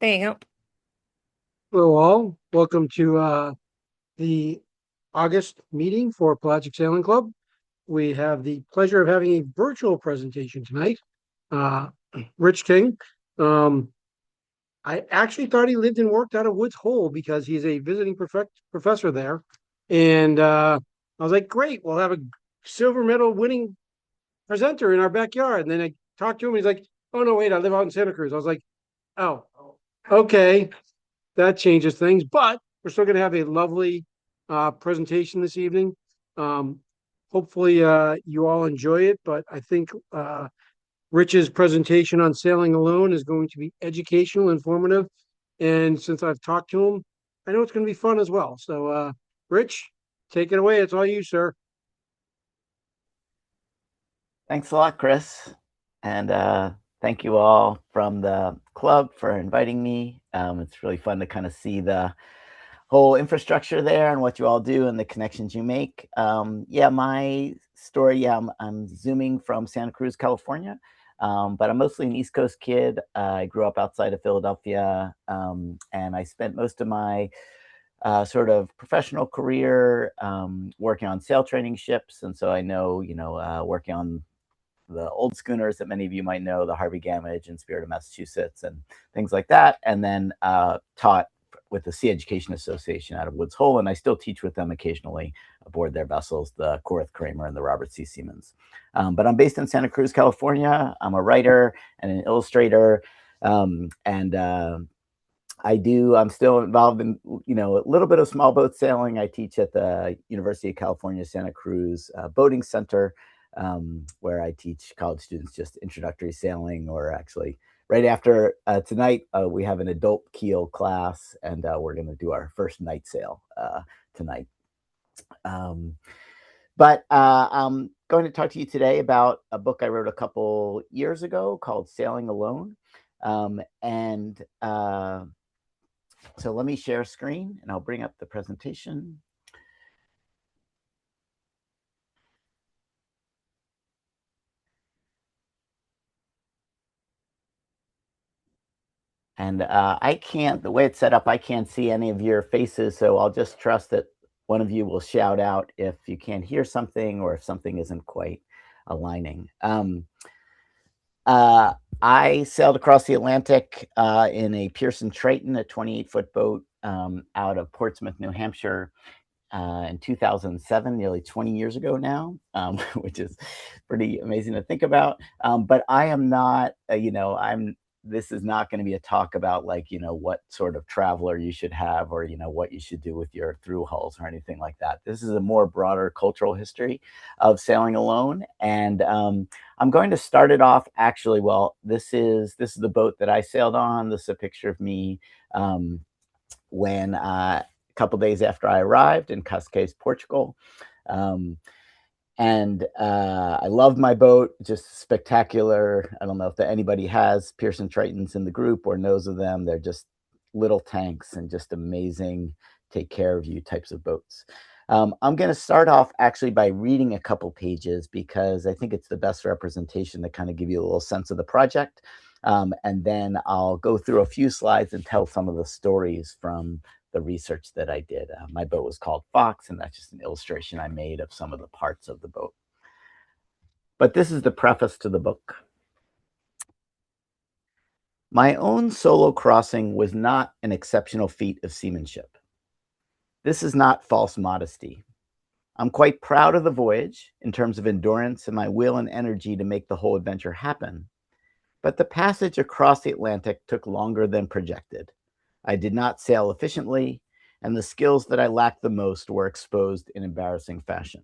Bam. Hello all, welcome to the August meeting for Pelagic Sailing Club. We have the pleasure of having a virtual presentation tonight. Uh, Rich King. Um, I actually thought he lived and worked out of Woods Hole because he's a visiting professor there. And I was like, great, we'll have a silver medal winning presenter in our backyard. And then I talked to him, and he's like, oh, no, wait, I live out in Santa Cruz. I was like, oh, okay, that changes things, but we're still going to have a lovely presentation this evening. Um, Hopefully, you all enjoy it, but I think Rich's presentation on sailing alone is going to be educational, informative, and since I've talked to him, I know it's going to be fun as well. So, Rich, take it away. It's all you, sir. Thanks a lot, Chris. And thank you all from the club for inviting me. It's really fun to kind of see the whole infrastructure there and what you all do and the connections you make. Yeah, my story, I'm zooming from Santa Cruz, California, but I'm mostly an East Coast kid. I grew up outside of Philadelphia, and I spent most of my sort of professional career working on sail training ships. And so I know, working on the old schooners that many of you might know, the Harvey Gamage and Spirit of Massachusetts and things like that. And then taught with the Sea Education Association out of Woods Hole. And I still teach with them occasionally aboard their vessels, the Corinth Kramer and the Robert C. Siemens. But I'm based in Santa Cruz, California. I'm a writer and an illustrator. I'm still involved in, a little bit of small boat sailing. I teach at the University of California, Santa Cruz Boating Center, where I teach college students just introductory sailing, or actually right after tonight, we have an adult keel class, and we're going to do our first night sail tonight. But I'm going to talk to you today about a book I wrote a couple years ago called Sailing Alone. So let me share screen and I'll bring up the presentation. And the way it's set up, I can't see any of your faces, so I'll just trust that one of you will shout out if you can't hear something or if something isn't quite aligning. I sailed across the Atlantic in a Pearson Triton, a 28-foot boat out of Portsmouth, New Hampshire, in 2007, nearly 20 years ago now, which is pretty amazing to think about. But I am not, this is not going to be a talk about what sort of traveler you should have, or, what you should do with your through hulls or anything like that. This is a more broader cultural history of sailing alone. And I'm going to start it off actually, this is the boat that I sailed on. This is a picture of me when a couple days after I arrived in Cascais, Portugal. I loved my boat, just spectacular. I don't know if anybody has Pearson Tritons in the group or knows of them. They're just little tanks and just amazing, take care of you types of boats. I'm going to start off actually by reading a couple pages because I think it's the best representation to kind of give you a little sense of the project. And then I'll go through a few slides and tell some of the stories from the research that I did. My boat was called Fox, and that's just an illustration I made of some of the parts of the boat. But this is the preface to the book. My own solo crossing was not an exceptional feat of seamanship. This is not false modesty. I'm quite proud of the voyage in terms of endurance and my will and energy to make the whole adventure happen. But the passage across the Atlantic took longer than projected. I did not sail efficiently, and the skills that I lacked the most were exposed in embarrassing fashion.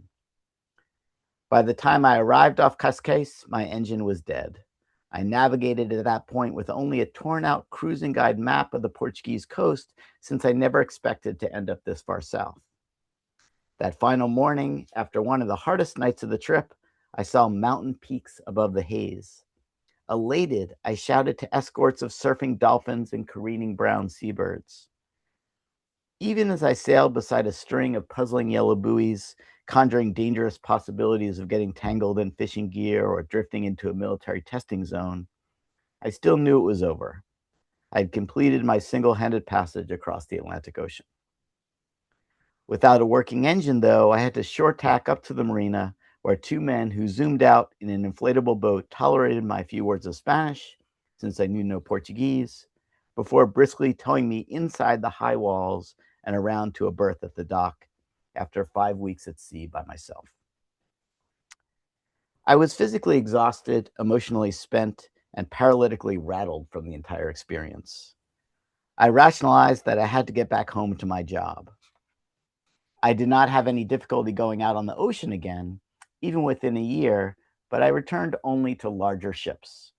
By the time I arrived off Cascais, my engine was dead. I navigated at that point with only a torn-out cruising guide map of the Portuguese coast, since I never expected to end up this far south. That final morning, after one of the hardest nights of the trip, I saw mountain peaks above the haze. Elated, I shouted to escorts of surfing dolphins and careening brown seabirds. Even as I sailed beside a string of puzzling yellow buoys, conjuring dangerous possibilities of getting tangled in fishing gear or drifting into a military testing zone, I still knew it was over. I had completed my single-handed passage across the Atlantic Ocean. Without a working engine, though, I had to short tack up to the marina where two men who zoomed out in an inflatable boat tolerated my few words of Spanish, since I knew no Portuguese, before briskly towing me inside the high walls and around to a berth at the dock after 5 weeks at sea by myself. I was physically exhausted, emotionally spent, and paralytically rattled from the entire experience. I rationalized that I had to get back home to my job. I did not have any difficulty going out on the ocean again, even within a year, but I returned only to larger ships.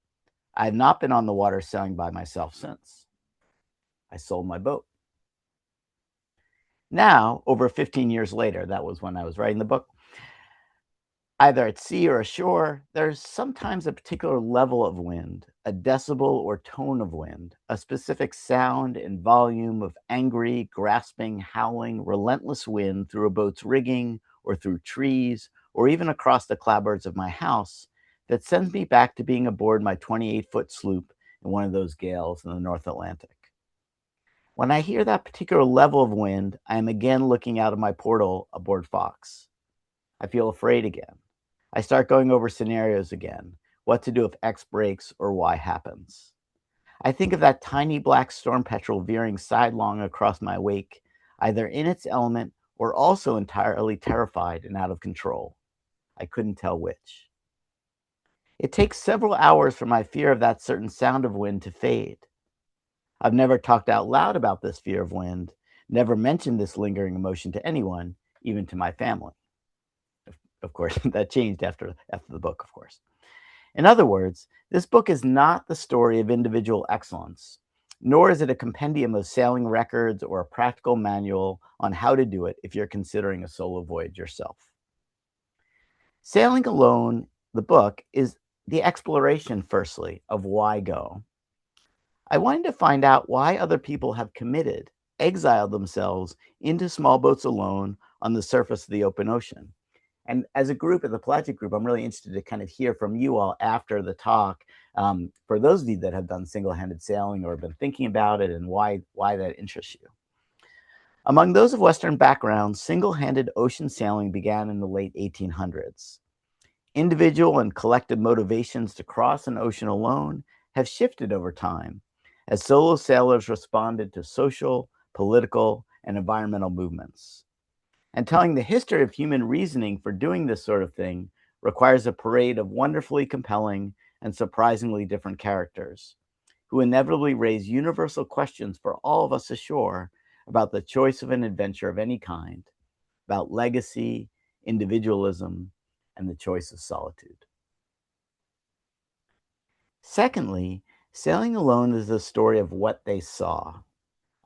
I have not been on the water sailing by myself since. I sold my boat. Now, over 15 years later, that was when I was writing the book, either at sea or ashore, there's sometimes a particular level of wind, a decibel or tone of wind, a specific sound and volume of angry, grasping, howling, relentless wind through a boat's rigging or through trees or even across the clapboards of my house that sends me back to being aboard my 28-foot sloop in one of those gales in the North Atlantic. When I hear that particular level of wind, I am again looking out of my portal aboard Fox. I feel afraid again. I start going over scenarios again, what to do if X breaks or Y happens. I think of that tiny black storm petrel veering sidelong across my wake, either in its element or also entirely terrified and out of control. I couldn't tell which. It takes several hours for my fear of that certain sound of wind to fade. I've never talked out loud about this fear of wind, never mentioned this lingering emotion to anyone, even to my family. Of course, that changed after the book, of course. In other words, this book is not the story of individual excellence, nor is it a compendium of sailing records or a practical manual on how to do it if you're considering a solo voyage yourself. Sailing Alone, the book, is the exploration, firstly, of why go. I wanted to find out why other people have committed, exiled themselves into small boats alone on the surface of the open ocean. And as a group, as a Pelagic group, I'm really interested to kind of hear from you all after the talk. For those of you that have done single-handed sailing or been thinking about it and why that interests you. Among those of Western background, single-handed ocean sailing began in the late 1800s. Individual and collective motivations to cross an ocean alone have shifted over time as solo sailors responded to social, political, and environmental movements. And telling the history of human reasoning for doing this sort of thing requires a parade of wonderfully compelling and surprisingly different characters who inevitably raise universal questions for all of us ashore about the choice of an adventure of any kind, about legacy, individualism, and the choice of solitude. Secondly, Sailing Alone is the story of what they saw.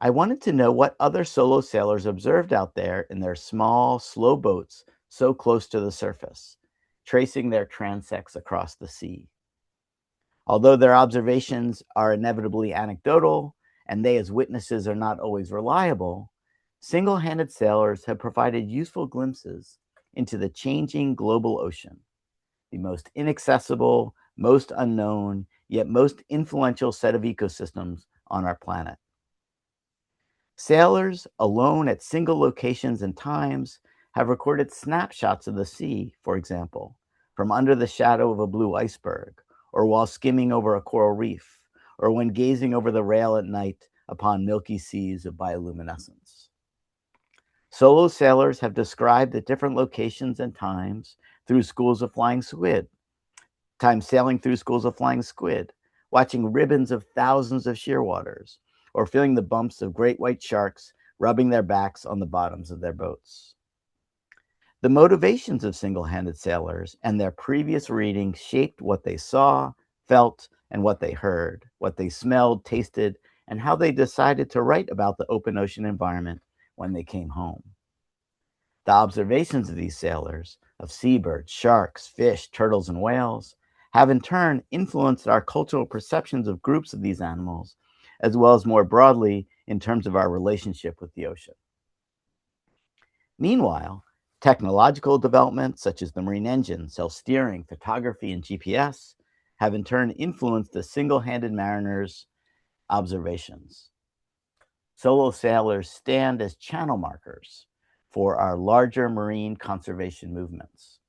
I wanted to know what other solo sailors observed out there in their small, slow boats so close to the surface, tracing their transects across the sea. Although their observations are inevitably anecdotal, and they as witnesses are not always reliable, single-handed sailors have provided useful glimpses into the changing global ocean, the most inaccessible, most unknown, yet most influential set of ecosystems on our planet. Sailors, alone at single locations and times, have recorded snapshots of the sea, for example, from under the shadow of a blue iceberg, or while skimming over a coral reef, or when gazing over the rail at night upon milky seas of bioluminescence. Solo sailors have described the different locations and times through schools of flying squid, sailing through schools of flying squid, watching ribbons of thousands of shearwaters, or feeling the bumps of great white sharks rubbing their backs on the bottoms of their boats. The motivations of single-handed sailors and their previous reading shaped what they saw, felt, and what they heard, what they smelled, tasted, and how they decided to write about the open ocean environment when they came home. The observations of these sailors, of seabirds, sharks, fish, turtles, and whales, have in turn influenced our cultural perceptions of groups of these animals, as well as more broadly in terms of our relationship with the ocean. Meanwhile, technological developments such as the marine engine, self-steering, photography, and GPS have in turn influenced the single-handed mariners observations. Solo sailors stand as channel markers for our larger marine conservation movements,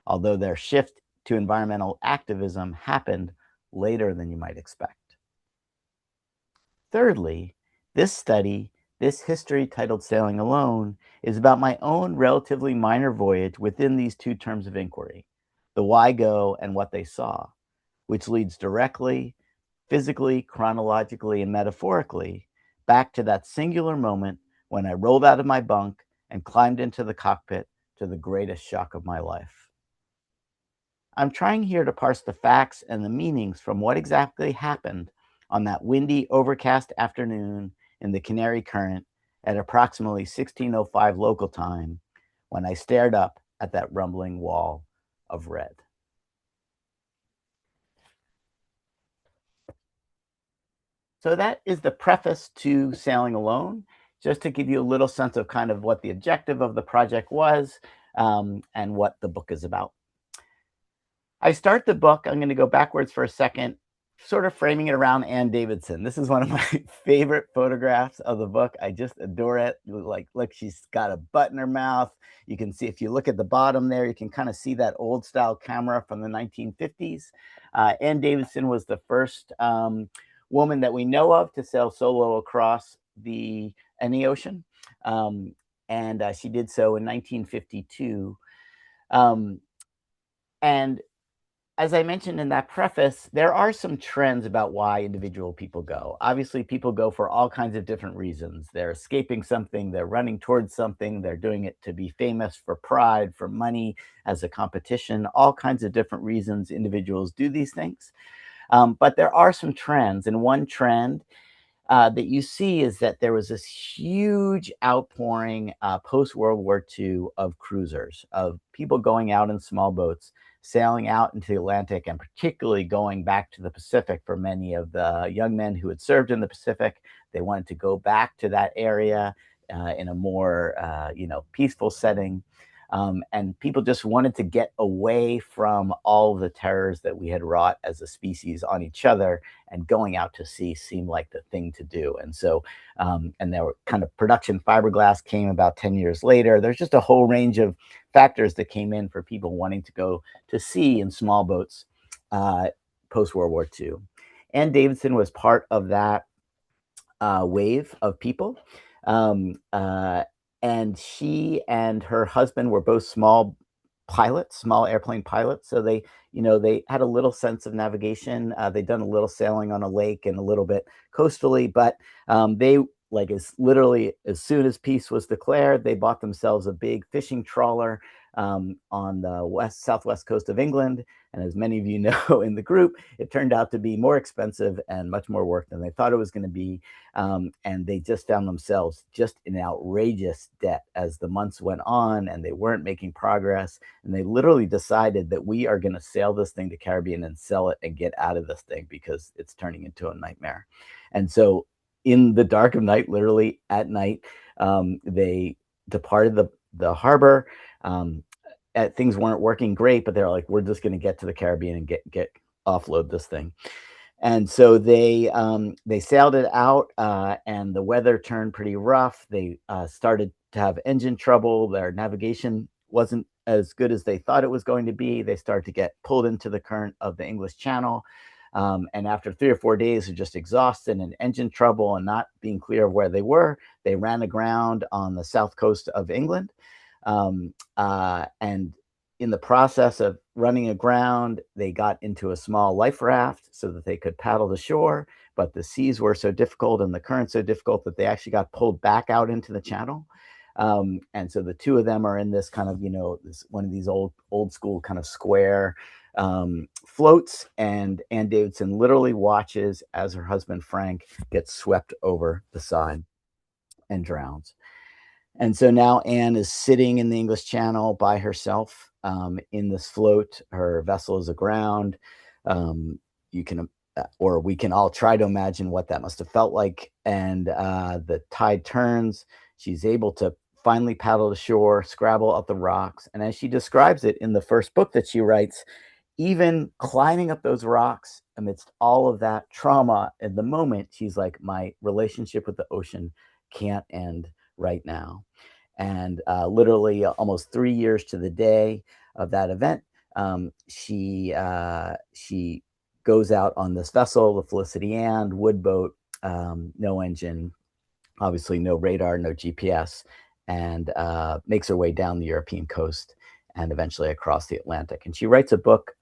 although their shift to environmental activism happened later than you might expect. Thirdly, this history titled Sailing Alone, is about my own relatively minor voyage within these two terms of inquiry, the why go and what they saw, which leads directly, physically, chronologically, and metaphorically back to that singular moment when I rolled out of my bunk and climbed into the cockpit to the greatest shock of my life. I'm trying here to parse the facts and the meanings from what exactly happened on that windy, overcast afternoon in the Canary Current at approximately 16:05 local time when I stared up at that rumbling wall of red. So that is the preface to Sailing Alone, just to give you a little sense of kind of what the objective of the project was, and what the book is about. I start the book, I'm going to go backwards for a second, sort of framing it around Ann Davidson. This is one of my favorite photographs of the book. I just adore it. Like, look, she's got a butt in her mouth. You can see, if you look at the bottom there, you can kind of see that old style camera from the 1950s. Ann Davidson was the first woman that we know of to sail solo across any ocean. And she did so in 1952. And as I mentioned in that preface, there are some trends about why individual people go. Obviously, people go for all kinds of different reasons. They're escaping something, they're running towards something, they're doing it to be famous, for pride, for money, as a competition, all kinds of different reasons individuals do these things. But there are some trends, and one trend that you see is that there was this huge outpouring post-World War II of cruisers, of people going out in small boats, sailing out into the Atlantic, and particularly going back to the Pacific. For many of the young men who had served in the Pacific, they wanted to go back to that area in a more peaceful setting. And people just wanted to get away from all the terrors that we had wrought as a species on each other, and going out to sea seemed like the thing to do. And so, and there were kind of production fiberglass came about 10 years later. There's just a whole range of factors that came in for people wanting to go to sea in small boats post-World War II. Ann Davidson was part of that wave of people. And she and her husband were both small airplane pilots. So they had a little sense of navigation. They'd done a little sailing on a lake and a little bit coastally, but they, like, as soon as peace was declared, they bought themselves a big fishing trawler on the southwest coast of England. And as many of you know in the group, it turned out to be more expensive and much more work than they thought it was going to be. And they just found themselves just in outrageous debt as the months went on, and they weren't making progress. And they literally decided that we are going to sail this thing to Caribbean and sell it and get out of this thing because it's turning into a nightmare. And so in the dark of night, literally at night, they departed the harbor. Things weren't working great, but they're like, we're just going to get to the Caribbean and get offload this thing. And so they sailed it out, and the weather turned pretty rough. They started to have engine trouble. Their navigation wasn't as good as they thought it was going to be. They started to get pulled into the current of the English Channel. And after 3 or 4 days of just exhausted and engine trouble and not being clear of where they were, they ran aground on the south coast of England. And in the process of running aground, they got into a small life raft so that they could paddle to shore. But the seas were so difficult and the current so difficult that they actually got pulled back out into the channel. And so the two of them are in this kind of, this one of these old school kind of square floats. And Ann Davidson literally watches as her husband Frank gets swept over the side and drowns. And so now Anne is sitting in the English Channel by herself in this float. Her vessel is aground. We can all try to imagine what that must have felt like. And the tide turns. She's able to finally paddle to shore, scrabble up the rocks. And as she describes it in the first book that she writes, even climbing up those rocks amidst all of that trauma in the moment, she's like, my relationship with the ocean can't end right now. And literally almost 3 years to the day of that event, she goes out on this vessel, the Felicity Ann, wood boat, no engine, obviously no radar, no GPS, and makes her way down the European coast and eventually across the Atlantic. And she writes a book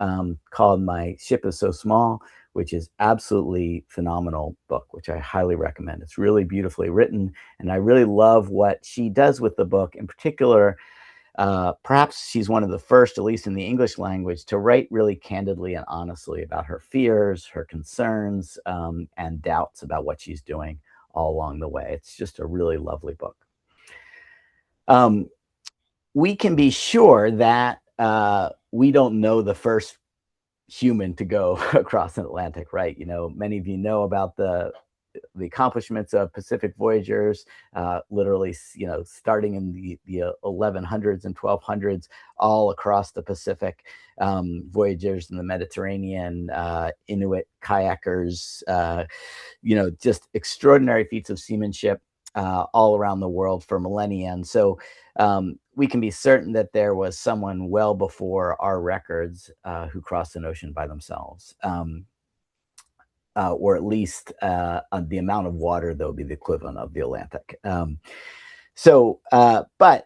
called My Ship is So Small, which is absolutely phenomenal book, which I highly recommend. It's really beautifully written, and I really love what she does with the book. In particular, perhaps she's one of the first, at least in the English language, to write really candidly and honestly about her fears, her concerns, and doubts about what she's doing all along the way. It's just a really lovely book. We can be sure that we don't know the first human to go across an Atlantic, right? You know, many of you know about the accomplishments of Pacific voyagers, literally, you know, starting in the 1100s and 1200s, all across the Pacific, voyagers in the Mediterranean, Inuit kayakers, you know, just extraordinary feats of seamanship all around the world for millennia. And so we can be certain that there was someone well before our records who crossed an ocean by themselves. Or at least the amount of water that would be the equivalent of the Atlantic. But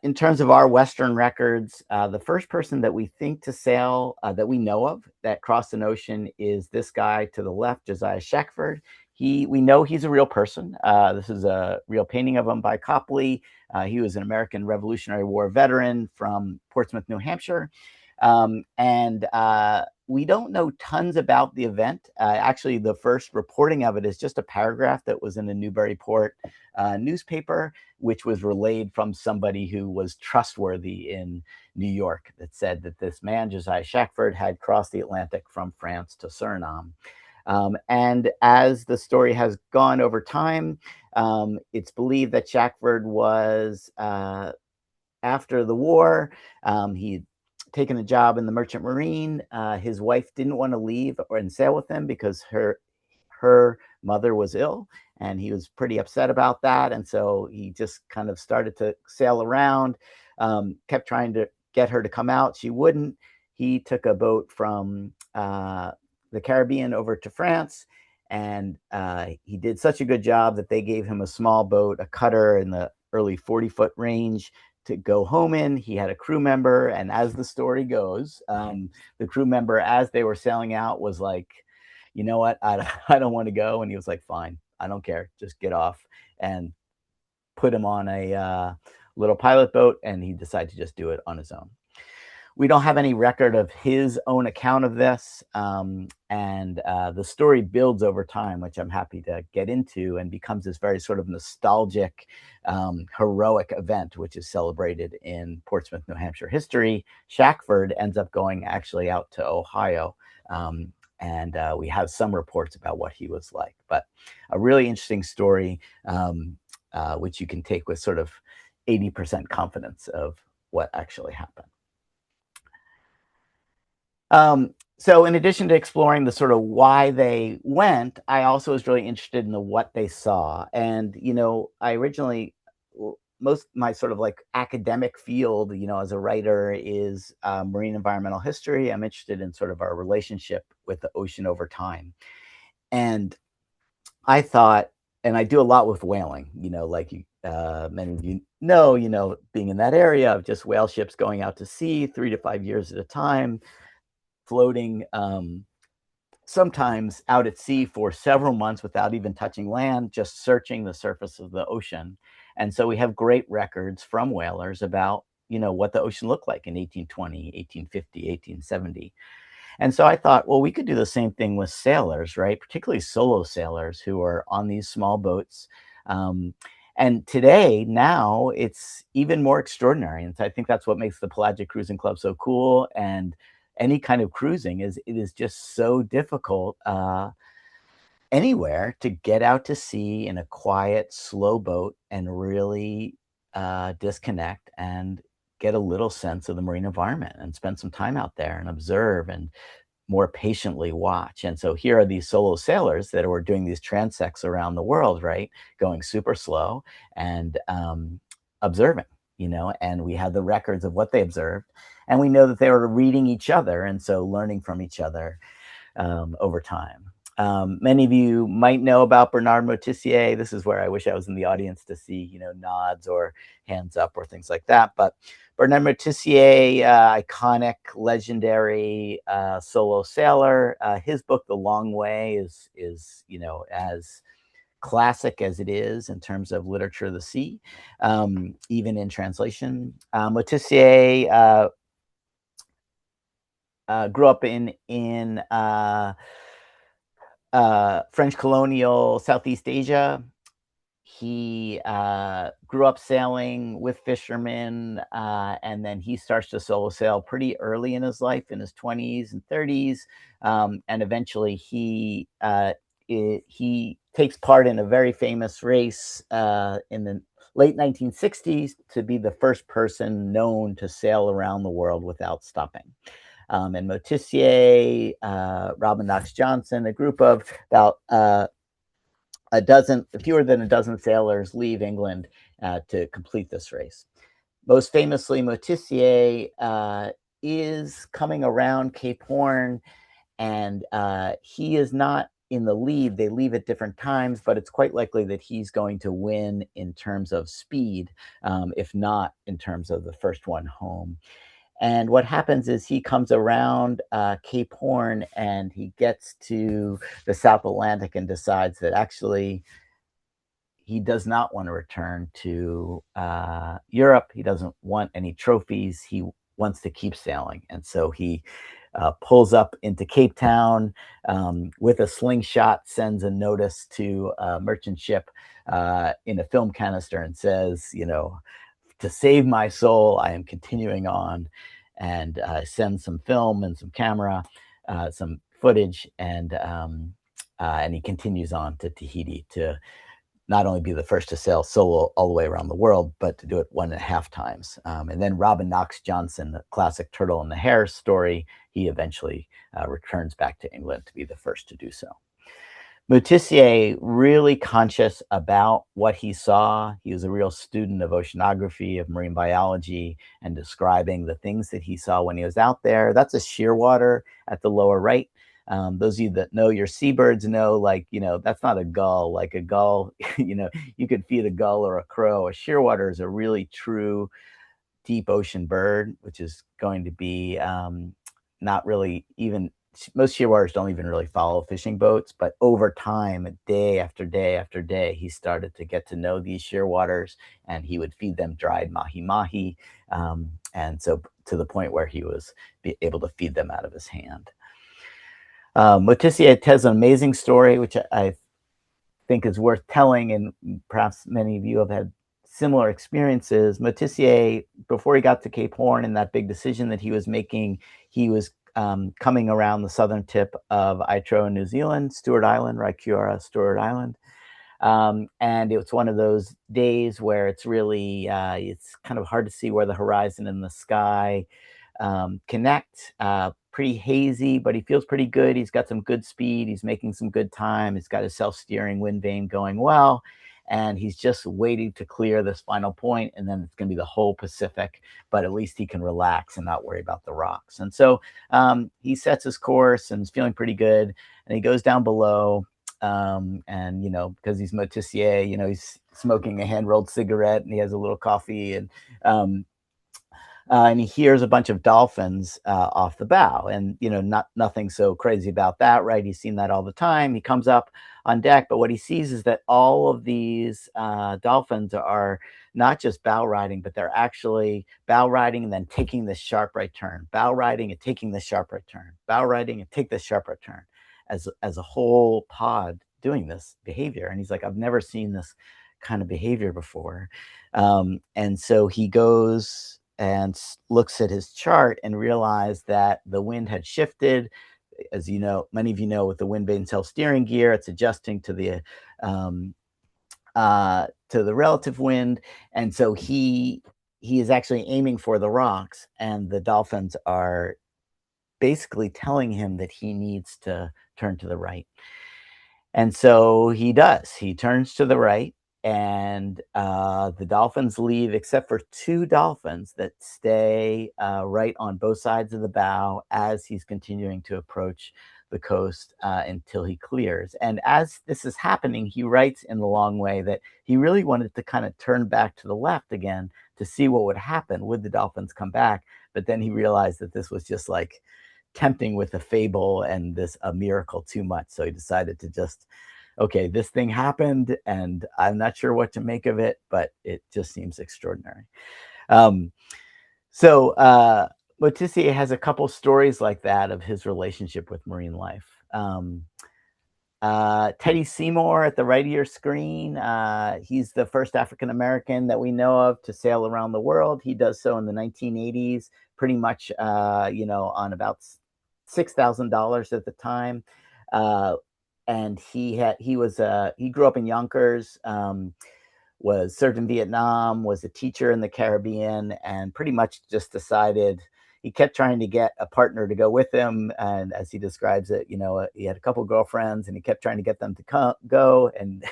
in terms of our Western records, the first person that we think to sail, that we know of, that crossed an ocean is this guy to the left, Josiah Shackford. We know he's a real person. This is a real painting of him by Copley. He was an American Revolutionary War veteran from Portsmouth, New Hampshire. And we don't know tons about the event. Actually, the first reporting of it is just a paragraph that was in the Newburyport newspaper, which was relayed from somebody who was trustworthy in New York, that said that this man, Josiah Shackford, had crossed the Atlantic from France to Suriname. And as the story has gone over time, it's believed that Shackford was, after the war, he taken a job in the Merchant Marine. His wife didn't want to leave and sail with him because her mother was ill, and he was pretty upset about that. And so he just kind of started to sail around, kept trying to get her to come out. She wouldn't. He took a boat from the Caribbean over to France, and he did such a good job that they gave him a small boat, a cutter in the early 40-foot range, to go home in. He had a crew member, and as the story goes, the crew member, as they were sailing out, was like, you know what, I don't want to go. And he was like, fine, I don't care, just get off, and put him on a little pilot boat, and he decided to just do it on his own. We don't have any record of his own account of this, and the story builds over time, which I'm happy to get into, and becomes this very sort of nostalgic, heroic event, which is celebrated in Portsmouth, New Hampshire history. Shackford ends up going actually out to Ohio, and we have some reports about what he was like. But a really interesting story, which you can take with sort of 80% confidence of what actually happened. So in addition to exploring the sort of why they went, I also was really interested in the what they saw. And, you know, I originally, most my sort of like academic field, you know, as a writer is marine environmental history. I'm interested in sort of our relationship with the ocean over time. And I thought, and I do a lot with whaling, you know, like many of you know, being in that area of just whale ships going out to sea 3 to 5 years at a time, floating sometimes out at sea for several months without even touching land, just searching the surface of the ocean. And so we have great records from whalers about, you know, what the ocean looked like in 1820, 1850, 1870. And so I thought, well, we could do the same thing with sailors, right? Particularly solo sailors who are on these small boats. And today, now, it's even more extraordinary. And so I think that's what makes the Pelagic Cruising Club so cool. And any kind of cruising it is just so difficult anywhere to get out to sea in a quiet, slow boat and really disconnect and get a little sense of the marine environment and spend some time out there and observe and more patiently watch. And so here are these solo sailors that were doing these transects around the world, right? Going super slow and observing, and we have the records of what they observed. And we know that they were reading each other, and so learning from each other over time. Many of you might know about Bernard Moitessier. This is where I wish I was in the audience to see, nods or hands up or things like that. But Bernard Moitessier, iconic, legendary solo sailor. His book, The Long Way, is as classic as it is in terms of literature of the sea, even in translation. Moitessier grew up in French colonial Southeast Asia. He grew up sailing with fishermen, and then he starts to solo sail pretty early in his life, in his 20s and 30s, and eventually he takes part in a very famous race in the late 1960s to be the first person known to sail around the world without stopping. And Moitessier, Robin Knox Johnson, a group of about fewer than a dozen sailors leave England to complete this race. Most famously, Moitessier is coming around Cape Horn, and he is not in the lead. They leave at different times, but it's quite likely that he's going to win in terms of speed, if not in terms of the first one home. And what happens is he comes around Cape Horn and he gets to the South Atlantic and decides that actually he does not want to return to Europe. He doesn't want any trophies. He wants to keep sailing. And so he pulls up into Cape Town with a slingshot, sends a notice to a merchant ship in a film canister and says, to save my soul, I am continuing on, and send some film and some camera, some footage, and he continues on to Tahiti to not only be the first to sail solo all the way around the world, but to do it 1.5 times. And then Robin Knox Johnson, the classic Turtle and the Hare story, he eventually returns back to England to be the first to do so. Moitessier, really conscious about what he saw. He was a real student of oceanography, of marine biology, and describing the things that he saw when he was out there. That's a shearwater at the lower right. Those of you that know your seabirds know, that's not a gull. Like a gull, you could feed a gull or a crow. A shearwater is a really true deep ocean bird, which is going to be not really even, most shearwaters don't even really follow fishing boats, but over time, day after day after day, he started to get to know these shearwaters, and he would feed them dried mahi-mahi, and so to the point where he was able to feed them out of his hand. Moitessier tells an amazing story, which I think is worth telling, and perhaps many of you have had similar experiences. Moitessier, before he got to Cape Horn and that big decision that he was making, he was coming around the southern tip of Aotearoa, New Zealand, Stewart Island, Raikura, Stewart Island. And it's one of those days where it's really, it's kind of hard to see where the horizon and the sky connect. Pretty hazy, but he feels pretty good. He's got some good speed. He's making some good time. He's got his self-steering wind vane going well. And he's just waiting to clear this final point, and then it's going to be the whole Pacific, but at least he can relax and not worry about the rocks. And so he sets his course and is feeling pretty good. And he goes down below, and, because he's Moitessier, he's smoking a hand-rolled cigarette, and he has a little coffee, and he hears a bunch of dolphins off the bow, and nothing so crazy about that, right? He's seen that all the time. He comes up on deck, but what he sees is that all of these dolphins are not just bow riding, but they're actually bow riding and then taking this sharp right turn, bow riding and taking this sharp right turn, bow riding and take this sharp right turn, as a whole pod doing this behavior. And he's like, I've never seen this kind of behavior before. And so he goes and looks at his chart and realized that the wind had shifted. As you know, many of you know, with the wind vane self-steering gear, it's adjusting to the relative wind, and so he is actually aiming for the rocks, and the dolphins are basically telling him that he needs to turn to the right. And so he does. He turns to the right, and the dolphins leave, except for two dolphins that stay right on both sides of the bow as he's continuing to approach the coast until he clears. And as this is happening, he writes in the long way that he really wanted to kind of turn back to the left again to see what would happen. Would the dolphins come back? But then he realized that this was just like tempting with a fable and this a miracle too much. So he decided to just, okay, this thing happened and I'm not sure what to make of it, but it just seems extraordinary. Um, so Motissier has a couple stories like that of his relationship with marine life. Teddy Seymour at the right of your screen. He's the first African American that we know of to sail around the world. He does so in the 1980s, pretty much, on about $6,000 at the time. And he grew up in Yonkers, was served in Vietnam, was a teacher in the Caribbean, and pretty much just decided he kept trying to get a partner to go with him. And as he describes it, he had a couple girlfriends and he kept trying to get them to go, and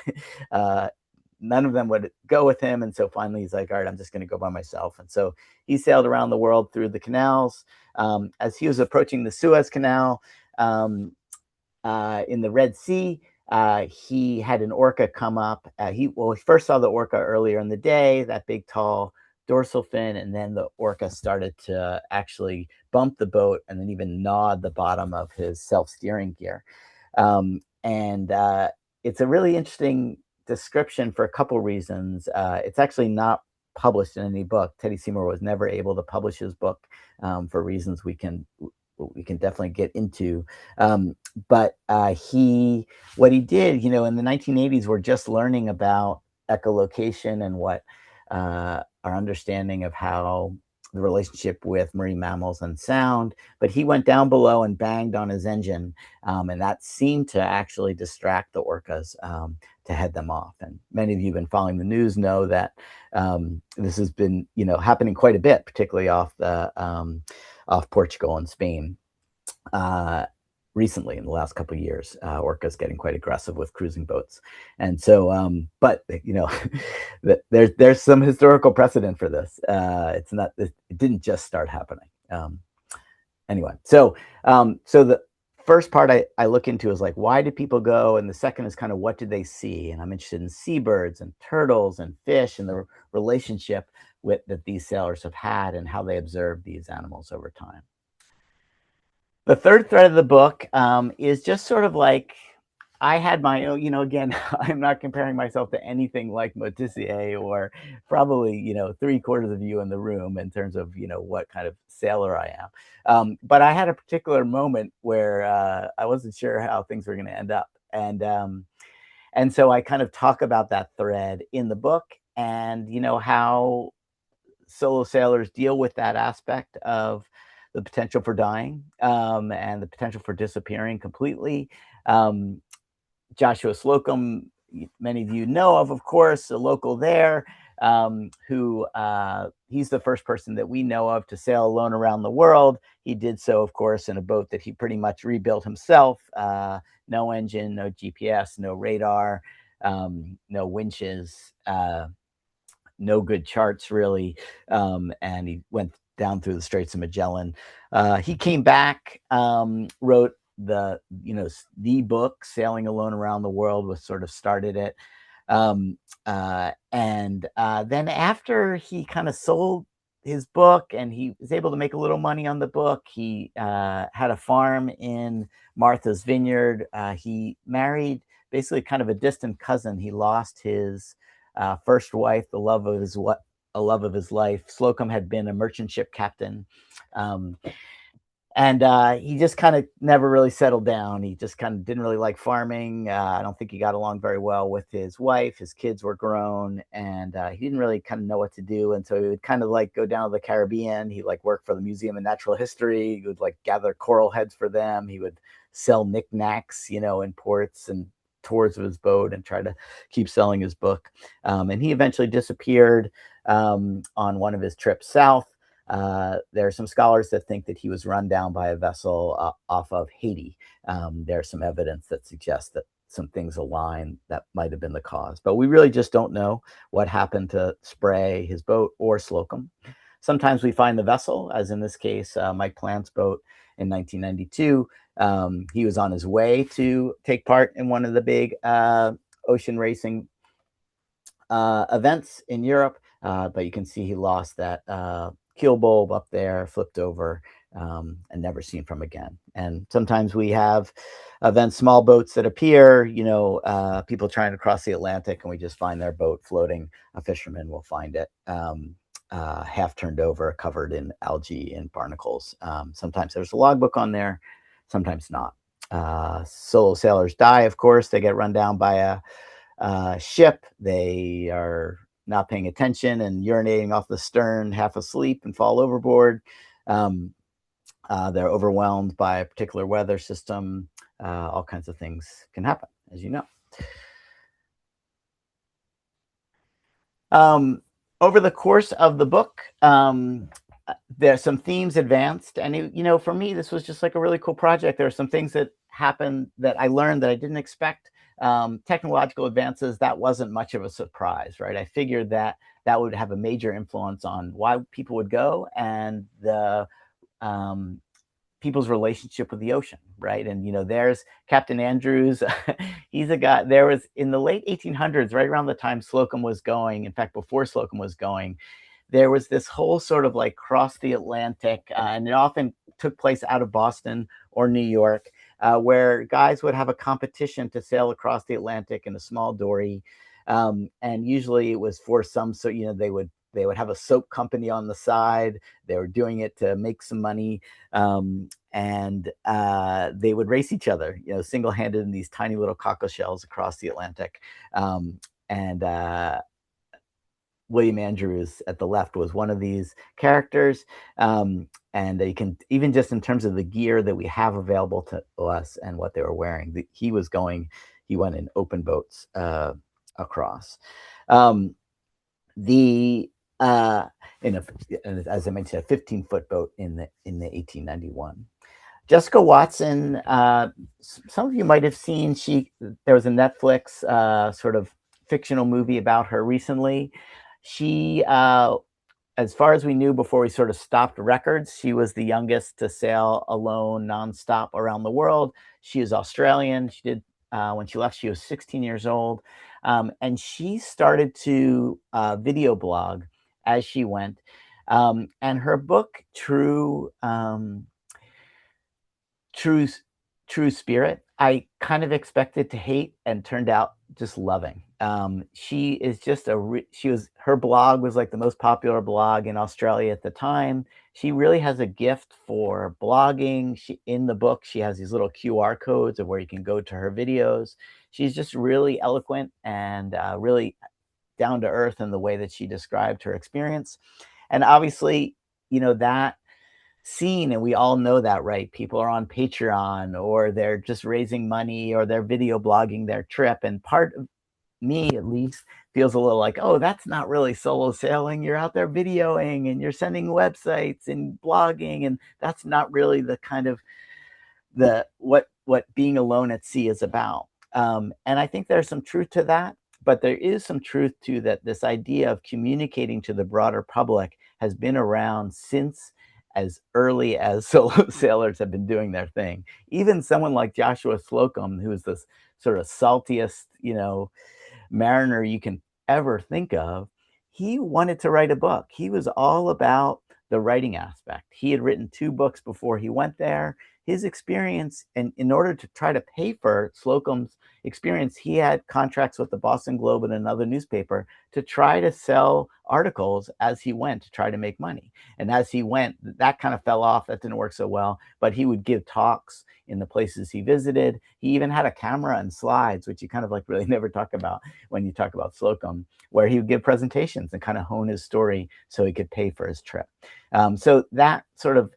none of them would go with him. And so finally he's like, all right, I'm just going to go by myself. And so he sailed around the world through the canals. As he was approaching the Suez Canal in the Red Sea, he had an orca come up. He first saw the orca earlier in the day, that big, tall dorsal fin, and then the orca started to actually bump the boat and then even gnawed the bottom of his self-steering gear. And it's a really interesting description for a couple reasons. It's actually not published in any book. Teddy Seymour was never able to publish his book for reasons we can definitely get into. But what he did, in the 1980s, we're just learning about echolocation and what our understanding of how the relationship with marine mammals and sound. But he went down below and banged on his engine, and that seemed to actually distract the orcas to head them off. And many of you have been following the news know that this has been, happening quite a bit, particularly off Portugal and Spain. Recently, in the last couple of years, orcas getting quite aggressive with cruising boats. And so, but there's some historical precedent for this. It didn't just start happening. Anyway, so the first part I look into is like, why do people go? And the second is kind of, what did they see? And I'm interested in seabirds and turtles and fish and the relationship that these sailors have had and how they observe these animals over time. The third thread of the book is just sort of like, I had my own, again, I'm not comparing myself to anything like Motissier or probably, 3/4 of you in the room in terms of, what kind of sailor I am. But I had a particular moment where I wasn't sure how things were going to end up. And so I kind of talk about that thread in the book and, how solo sailors deal with that aspect of the potential for dying and the potential for disappearing completely. Joshua Slocum, many of you know of course, a local there, who he's the first person that we know of to sail alone around the world. He did so, of course, in a boat that he pretty much rebuilt himself. No engine, no GPS, no radar, no winches, no good charts really, and he went down through the Straits of Magellan. He came back, wrote the book Sailing Alone Around the World, was sort of started it. And then after he kind of sold his book and he was able to make a little money on the book, he had a farm in Martha's Vineyard. He married basically kind of a distant cousin. He lost his first wife, the love of his life. Slocum had been a merchant ship captain. And he just kind of never really settled down. He just kind of didn't really like farming. I don't think he got along very well with his wife. His kids were grown, and he didn't really kind of know what to do. And so he would kind of like go down to the Caribbean. He like worked for the Museum of Natural History. He would like gather coral heads for them. He would sell knickknacks, in ports and tours of his boat and try to keep selling his book. And he eventually disappeared on one of his trips south. There are some scholars that think that he was run down by a vessel off of Haiti. There's some evidence that suggests that some things align that might have been the cause, but we really just don't know what happened to Spray, his boat, or Slocum. Sometimes we find the vessel, as in this case, Mike Plant's boat in 1992. He was on his way to take part in one of the big ocean racing events in Europe, but you can see he lost that keel bulb up there, flipped over, and never seen from again. And sometimes we have events, small boats that appear, people trying to cross the Atlantic, and we just find their boat floating. A fisherman will find it half turned over, covered in algae and barnacles. Sometimes there's a logbook on there, sometimes not. Solo sailors die, of course. They get run down by a ship. They are not paying attention and urinating off the stern, half asleep, and fall overboard. They're overwhelmed by a particular weather system. All kinds of things can happen, as you know. Over the course of the book, there's some themes advanced, and for me, this was just like a really cool project. There are some things that happened that I learned that I didn't expect. Technological advances, that wasn't much of a surprise, right? I figured that would have a major influence on why people would go and the people's relationship with the ocean, right? And there's Captain Andrews. He's a guy. There was in the late 1800s, right around the time Slocum was going. In fact, before Slocum was going, there was this whole sort of like cross the Atlantic, and it often took place out of Boston or New York, where guys would have a competition to sail across the Atlantic in a small dory, and usually it was for some. So they would have a soap company on the side. They were doing it to make some money, and they would race each other, single-handed in these tiny little cockle shells across the Atlantic, and William Andrews at the left was one of these characters. And you can, even just in terms of the gear that we have available to us and what they were wearing, he went in open boats across. As I mentioned, a 15-foot boat in the 1891. Jessica Watson, some of you might have seen, there was a Netflix sort of fictional movie about her recently. She, as far as we knew before we sort of stopped records, she was the youngest to sail alone nonstop around the world. She is Australian. She did, when she left, she was 16 years old. And she started to video blog as she went. And her book, True Spirit, I kind of expected to hate and turned out just loving. She is just her blog was like the most popular blog in Australia at the time. She really has a gift for blogging. In the book, she has these little QR codes of where you can go to her videos. She's just really eloquent and really down to earth in the way that she described her experience. And obviously, that scene, and we all know that, right? People are on Patreon, or they're just raising money, or they're video blogging their trip. And part of me, at least, feels a little like, oh, that's not really solo sailing. You're out there videoing and you're sending websites and blogging, and that's not really the kind of what being alone at sea is about. And I think there's some truth to that, but there is some truth to that. This idea of communicating to the broader public has been around since as early as solo sailors have been doing their thing. Even someone like Joshua Slocum, who's this sort of saltiest, mariner you can ever think of, he wanted to write a book. He was all about the writing aspect. He had written 2 books before he went there. His experience, and in order to try to pay for Slocum's experience, he had contracts with the Boston Globe and another newspaper to try to sell articles as he went to try to make money. And as he went, that kind of fell off. That didn't work so well, but he would give talks in the places he visited. He even had a camera and slides, which you kind of like really never talk about when you talk about Slocum, where he would give presentations and kind of hone his story so he could pay for his trip. So that sort of,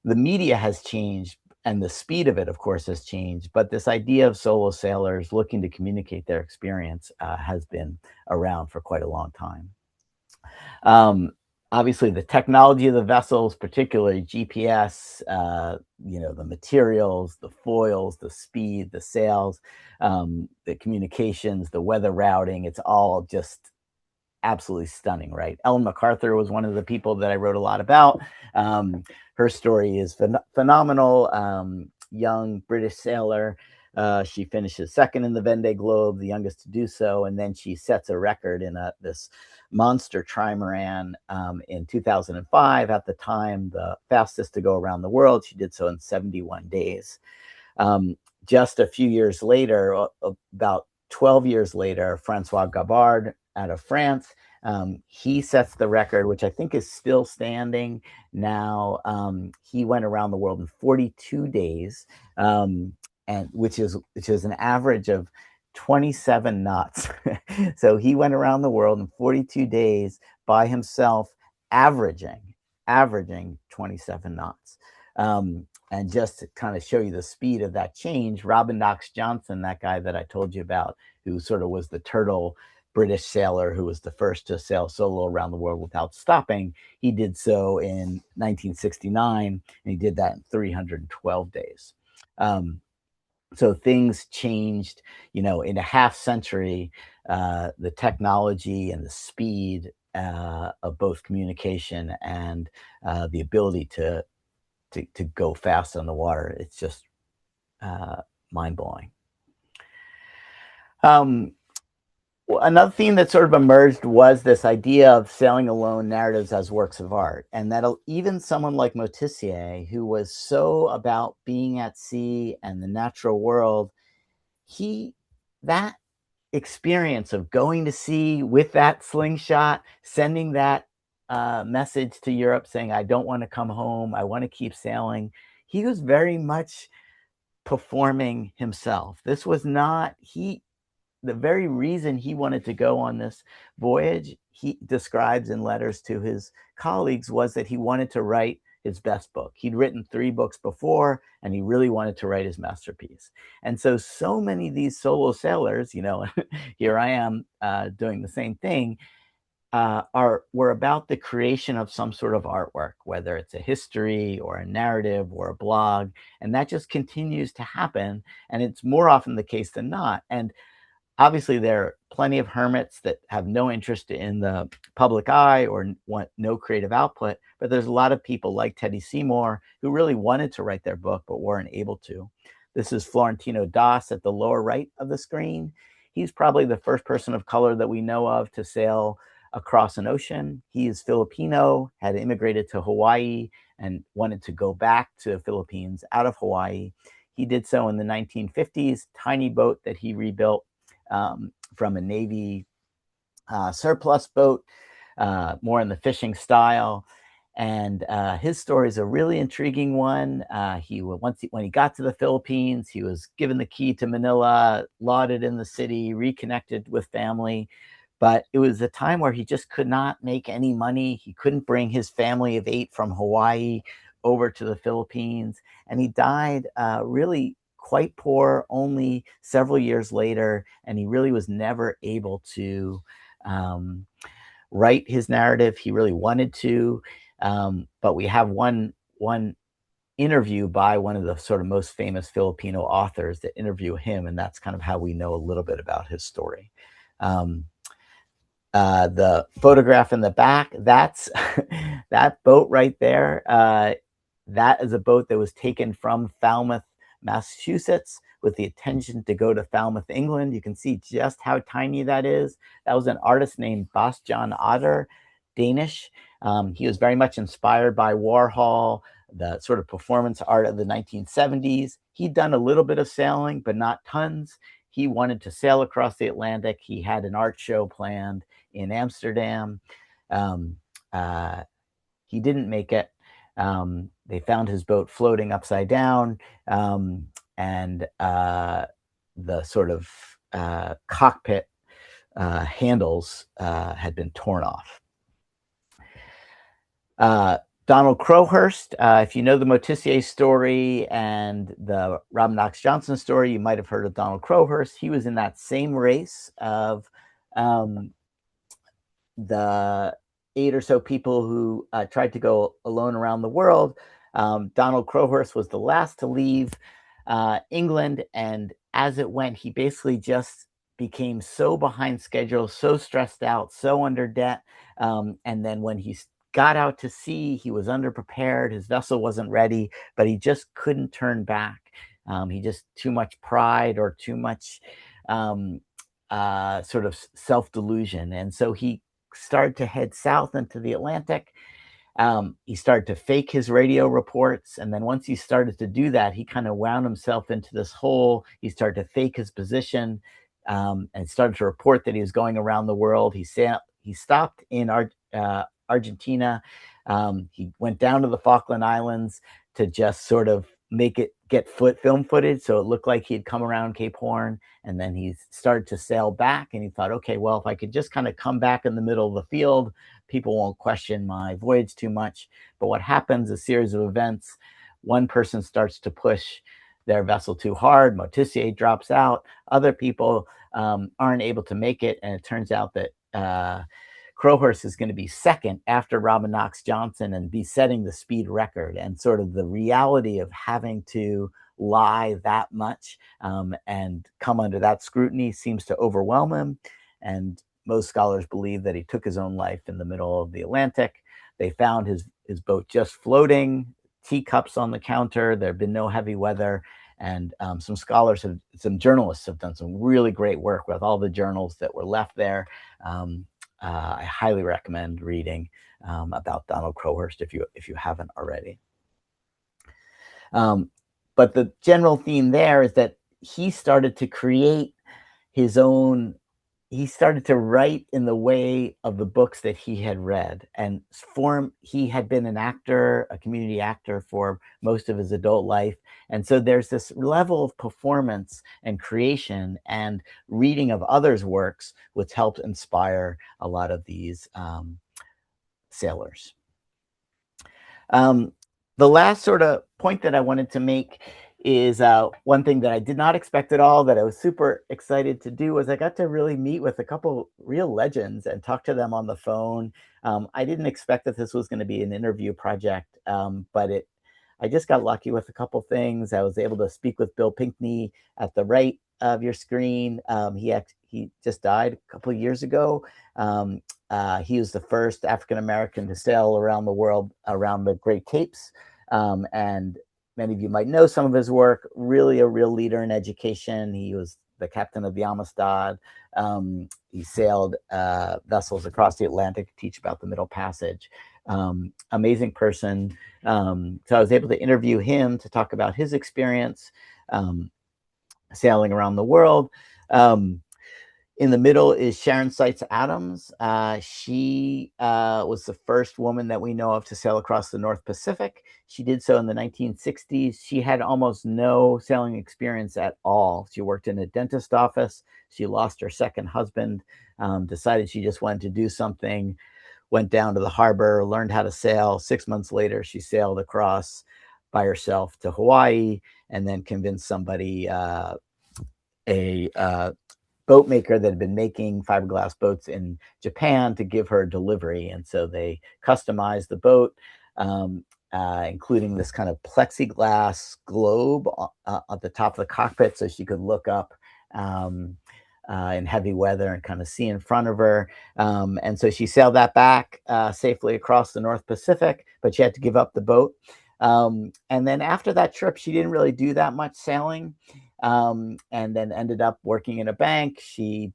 the media has changed, and the speed of it, of course, has changed. But this idea of solo sailors looking to communicate their experience has been around for quite a long time. obviously the technology of the vessels, particularly GPS, the materials, the foils, the speed, the sails, the communications, the weather routing, it's all just absolutely stunning, right? Ellen MacArthur was one of the people that I wrote a lot about. Her story is phenomenal. Young British sailor. She finishes second in the Vendée Globe, the youngest to do so, and then she sets a record in this monster trimaran in 2005. At the time, the fastest to go around the world. She did so in 71 days. Just a few years later, about 12 years later, Francois Gabard out of France, he sets the record, which I think is still standing now. He went around the world in 42 days, and which is an average of 27 knots. So he went around the world in 42 days by himself, averaging 27 knots. And just to kind of show you the speed of that change, Robin Knox Johnson, that guy that I told you about, who sort of was the turtle British sailor who was the first to sail solo around the world without stopping, he did so in 1969, and he did that in 312 days. So things changed, in a half century. The technology and the speed of both communication and the ability to go fast on the water, it's just mind-blowing. Another theme that sort of emerged was this idea of sailing alone narratives as works of art, and that even someone like Moitessier, who was so about being at sea and the natural world, that experience of going to sea with that slingshot, sending that message to Europe saying, I don't want to come home, I want to keep sailing, he was very much performing himself. This was not, the very reason he wanted to go on this voyage, he describes in letters to his colleagues, was that he wanted to write his best book. He'd written 3 books before, and he really wanted to write his masterpiece. And so many of these solo sailors, here I am doing the same thing, were about the creation of some sort of artwork, whether it's a history or a narrative or a blog, and that just continues to happen. And it's more often the case than not. And obviously, there are plenty of hermits that have no interest in the public eye or want no creative output, but there's a lot of people like Teddy Seymour who really wanted to write their book but weren't able to. This is Florentino Das at the lower right of the screen. He's probably the first person of color that we know of to sail across an ocean. He is Filipino, had immigrated to Hawaii, and wanted to go back to the Philippines out of Hawaii. He did so in the 1950s, tiny boat that he rebuilt from a Navy surplus boat, more in the fishing style. And his story is a really intriguing one. When he got to the Philippines, he was given the key to Manila, lauded in the city, reconnected with family. But it was a time where he just could not make any money. He couldn't bring his family of 8 from Hawaii over to the Philippines. And he died really quite poor only several years later. And he really was never able to write his narrative. He really wanted to. But we have one interview by one of the sort of most famous Filipino authors that interview him. And that's kind of how we know a little bit about his story. The photograph in the back, that's that boat right there. That is a boat that was taken from Falmouth, Massachusetts, with the intention to go to Falmouth, England. You can see just how tiny that is. That was an artist named Bastian Otter, Danish. He was very much inspired by Warhol, the sort of performance art of the 1970s. He'd done a little bit of sailing, but not tons. He wanted to sail across the Atlantic. He had an art show planned in Amsterdam. He didn't make it. They found his boat floating upside down, and the sort of cockpit handles had been torn off. Donald Crowhurst, if you know the Moitessier story and the Robin Knox Johnson story, you might have heard of Donald Crowhurst. He was in that same race of the 8 or so people who tried to go alone around the world. Donald Crowhurst was the last to leave England, and as it went, he basically just became so behind schedule, so stressed out, so under debt. And then when he got out to sea, he was underprepared. His vessel wasn't ready, but he just couldn't turn back. He just too much pride or too much sort of self-delusion. And so he started to head south into the Atlantic. He started to fake his radio reports. And then once he started to do that, he kind of wound himself into this hole. He started to fake his position and started to report that he was going around the world. He stopped in Argentina. He went down to the Falkland Islands to just sort of get film footage, so it looked like he had come around Cape Horn. And then he started to sail back, and he thought, okay, well, if I could just kind of come back in the middle of the field, people won't question my voyage too much. But what happens, a series of events, one person starts to push their vessel too hard, Motissier drops out, other people aren't able to make it, and it turns out that Crowhurst is going to be second after Robin Knox Johnson and be setting the speed record. And sort of the reality of having to lie that much and come under that scrutiny seems to overwhelm him. And most scholars believe that he took his own life in the middle of the Atlantic. They found his boat just floating, teacups on the counter. There had been no heavy weather. And some journalists have done some really great work with all the journals that were left there. I highly recommend reading about Donald Crowhurst if you haven't already. But the general theme there is that he started to create his own. He started to write in the way of the books that he had read, and he had been an actor, a community actor for most of his adult life. And so there's this level of performance and creation and reading of others' works, which helped inspire a lot of these sailors. The last sort of point that I wanted to make is one thing that I did not expect at all, that I was super excited to do, was I got to really meet with a couple real legends and talk to them on the phone. I didn't expect that this was going to be an interview project, but I just got lucky with a couple things. I was able to speak with Bill Pinkney at the right of your screen. He just died a couple of years ago. He was the first African-American to sail around the world, around the Great Capes. And many of you might know some of his work, really a real leader in education. He was the captain of the Amistad. He sailed vessels across the Atlantic to teach about the Middle Passage. Amazing person. So I was able to interview him to talk about his experience sailing around the world. In the middle is Sharon Seitz Adams. She was the first woman that we know of to sail across the North Pacific. She did so in the 1960s. She had almost no sailing experience at all. She worked in a dentist office. She lost her second husband, decided she just wanted to do something, went down to the harbor, learned how to sail. 6 months later, she sailed across by herself to Hawaii, and then convinced somebody, a boat maker that had been making fiberglass boats in Japan, to give her a delivery. And so they customized the boat, including this kind of plexiglass globe at the top of the cockpit so she could look up in heavy weather and kind of see in front of her. And so she sailed that back safely across the North Pacific, but she had to give up the boat. And then after that trip, she didn't really do that much sailing. And then ended up working in a bank. She,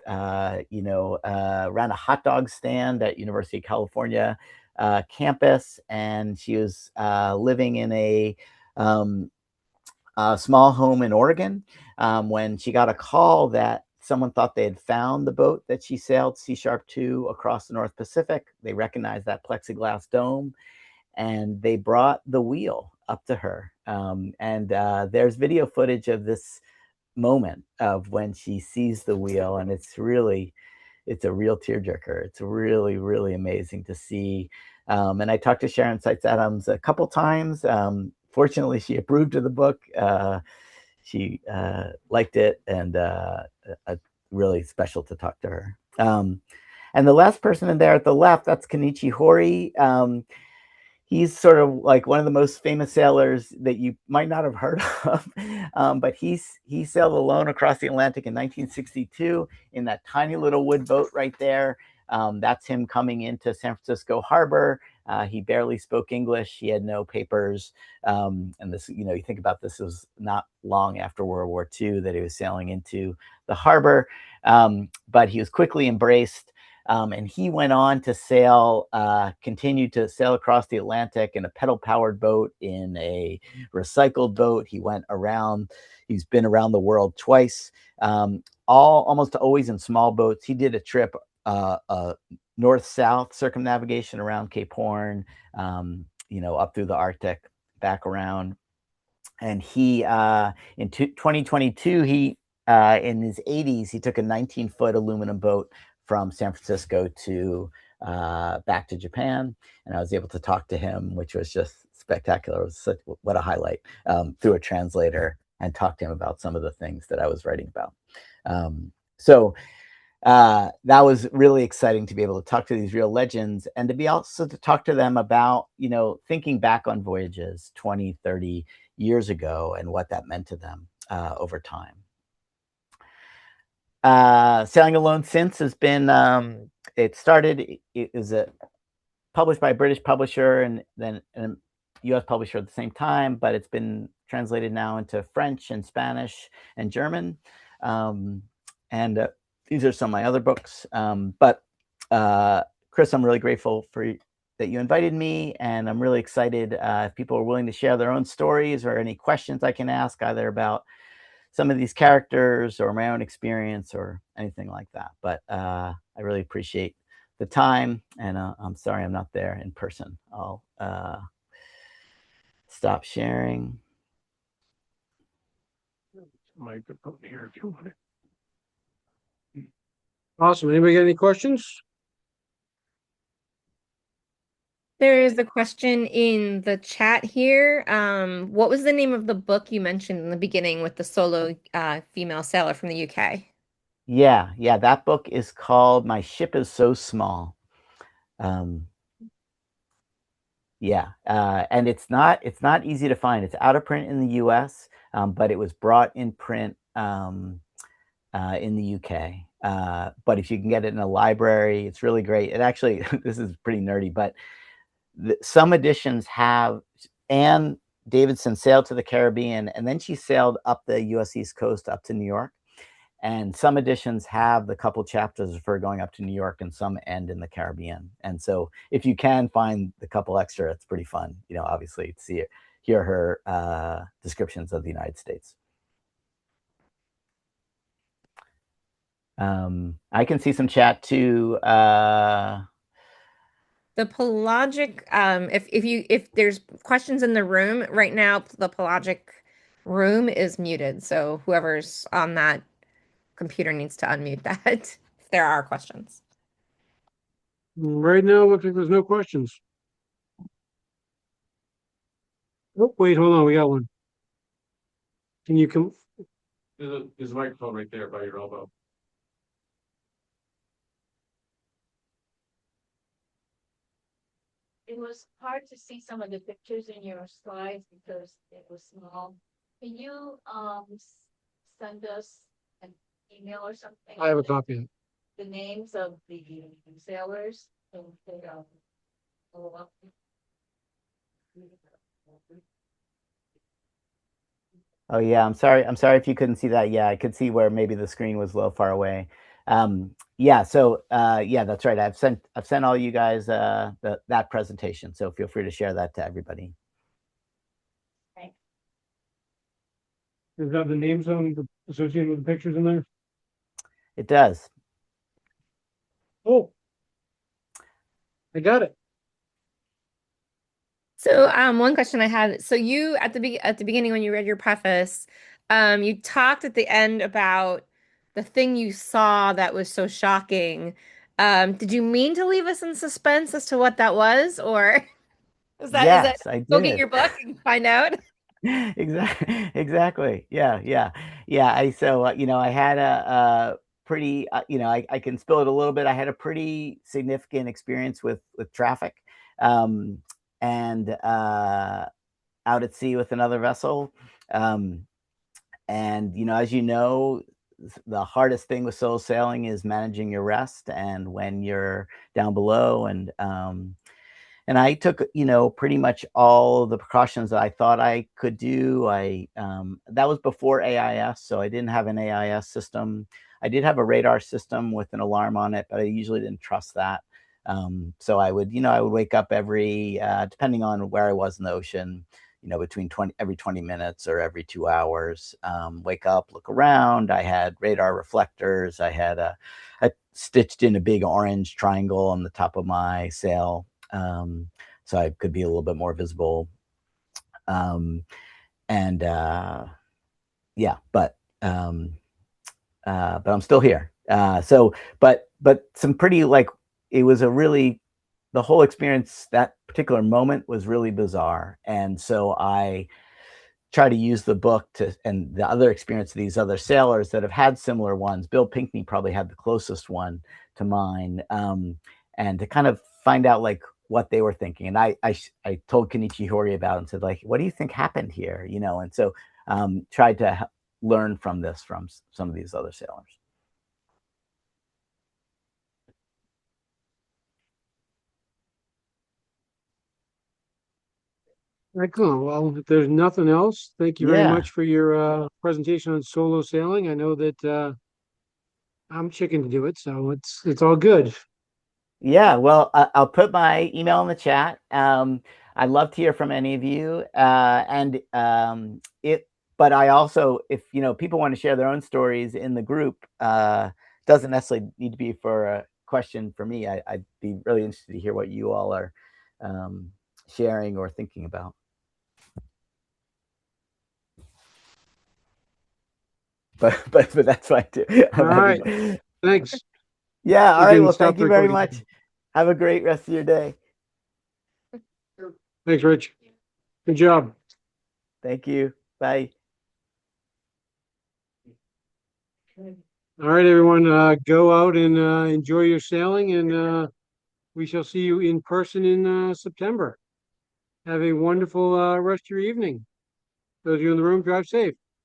ran a hot dog stand at University of California campus, and she was living in a small home in Oregon when she got a call that someone thought they had found the boat that she sailed, Sea Sharp 2, across the North Pacific. They recognized that plexiglass dome, and they brought the wheel up to her. And there's video footage of this moment of when she sees the wheel, and it's a real tearjerker. It's really, really amazing to see. And I talked to Sharon Seitz Adams a couple times. Fortunately, she approved of the book. She liked it, and really special to talk to her. And the last person in there at the left, that's Kenichi Hori. He's sort of like one of the most famous sailors that you might not have heard of, but he sailed alone across the Atlantic in 1962 in that tiny little wood boat right there. That's him coming into San Francisco Harbor. He barely spoke English. He had no papers. And this, you know, you think about this, was not long after World War II that he was sailing into the harbor. But he was quickly embraced. And he went on to sail, continued to sail across the Atlantic in a pedal-powered boat, in a recycled boat. He went around, he's been around the world twice, almost always in small boats. He did a trip, north-south circumnavigation around Cape Horn, you know, up through the Arctic, back around. And he, in 2022, he, in his 80s, he took a 19-foot aluminum boat from San Francisco to back to Japan, and I was able to talk to him, which was just spectacular. It was such, what a highlight, through a translator, and talk to him about some of the things that I was writing about. So that was really exciting to be able to talk to these real legends, and to be also to talk to them about, you know, thinking back on voyages 20, 30 years ago and what that meant to them over time. Sailing Alone since has been, it started, it was published by a British publisher and then a US publisher at the same time, but it's been translated now into French and Spanish and German. And these are some of my other books. But Chris, I'm really grateful for that you invited me, and I'm really excited if people are willing to share their own stories or any questions I can ask, either about some of these characters or my own experience or anything like that. But I really appreciate the time, and I'm sorry I'm not there in person. I'll stop sharing. Microphone here if you want it. Awesome. Anybody got any questions? There is a question in the chat here. What was the name of the book you mentioned in the beginning with the solo female sailor from the UK? Yeah, that book is called My Ship Is So Small. Yeah, and it's not easy to find. It's out of print in the US, but it was brought in print in the UK. But if you can get it in a library, it's really great. It actually, this is pretty nerdy, but some editions have Anne Davidson sailed to the Caribbean, and then she sailed up the US East Coast up to New York. And some editions have the couple chapters for going up to New York, and some end in the Caribbean. And so if you can find the couple extra, it's pretty fun, you know, obviously, to hear her descriptions of the United States. I can see some chat too. The Pelagic, if there's questions in the room right now, the Pelagic room is muted. So whoever's on that computer needs to unmute that if there are questions. Right now, looks like there's no questions. Oh, wait, hold on. We got one. Can you come? There's a microphone right there by your elbow. It was hard to see some of the pictures in your slides because it was small. Can you send us an email or something? I have a copy of it. The names of the sailors and follow up. Oh yeah, I'm sorry if you couldn't see that. Yeah, I could see where maybe the screen was a little far away. Yeah, so yeah, that's right. I've sent all you guys that presentation, so feel free to share that to everybody. Thanks. Does it have the names associated with the pictures in there? It does. Oh, I got it. So one question I had, so you at the beginning when you read your preface, you talked at the end about the thing you saw that was so shocking. Did you mean to leave us in suspense as to what that was, or Yes, I go get did. your book and find out? Exactly. Yeah. So you know, I had pretty, I can spill it a little bit. I had a pretty significant experience with traffic, and out at sea with another vessel. And as you know, the hardest thing with solo sailing is managing your rest and when you're down below. And I took, pretty much all the precautions that I thought I could do. That was before AIS, so I didn't have an AIS system. I did have a radar system with an alarm on it, but I usually didn't trust that. So I would wake up every, depending on where I was in the ocean, between every 20 minutes or every 2 hours, wake up, look around. I had radar reflectors. I stitched in a big orange triangle on the top of my sail, so I could be a little bit more visible. And yeah, but I'm still here. But some pretty, it was the whole experience, that particular moment was really bizarre. And so I try to use the book and the other experience of these other sailors that have had similar ones. Bill Pinkney probably had the closest one to mine, and to kind of find out what they were thinking. And I told Kenichi Hori about it and said, what do you think happened here? And so tried to learn from some of these other sailors. Excellent. Well, if there's nothing else, thank you very much for your presentation on solo sailing. I know that I'm chicken to do it, so it's all good. Yeah, well, I'll put my email in the chat. I'd love to hear from any of you. But I also, if people want to share their own stories in the group, doesn't necessarily need to be for a question for me. I'd be really interested to hear what you all are sharing or thinking about. But that's fine too. All right. Thanks. Yeah. All right. Well, thank you very much. Have a great rest of your day. Thanks, Rich. Good job. Thank you. Bye. All right, everyone. Go out and enjoy your sailing, and we shall see you in person in September. Have a wonderful rest of your evening. Those of you in the room, drive safe.